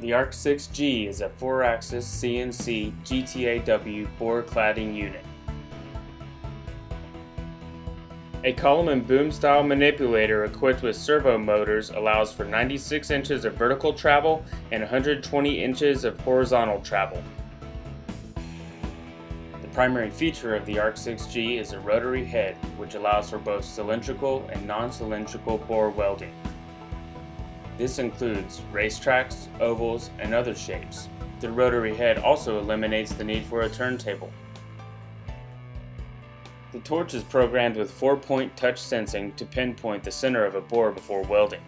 The06G is a 4-axis CNC GTAW bore cladding unit. A column and boom style manipulator equipped with servo motors allows for 96 inches of vertical travel and 120 inches of horizontal travel. The primary feature of the06G is a rotary head, which allows for both cylindrical and non-cylindrical bore welding. This includes racetracks, ovals, and other shapes. The rotary head also eliminates the need for a turntable. The torch is programmed with 4-point touch sensing to pinpoint the center of a bore before welding.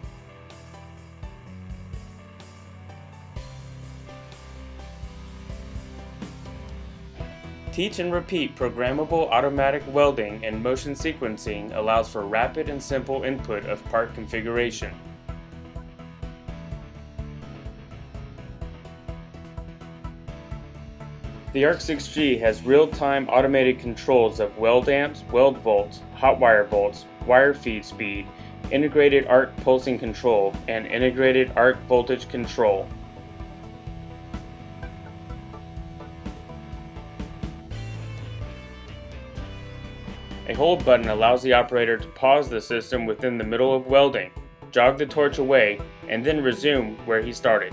Teach and repeat programmable automatic welding and motion sequencing allows for rapid and simple input of part configuration. The06G has real-time automated controls of weld amps, weld volts, hot wire volts, wire feed speed, integrated arc pulsing control, and integrated arc voltage control. A hold button allows the operator to pause the system within the middle of welding, jog the torch away, and then resume where he started.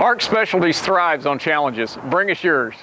ARC Specialties thrives on challenges. Bring us yours.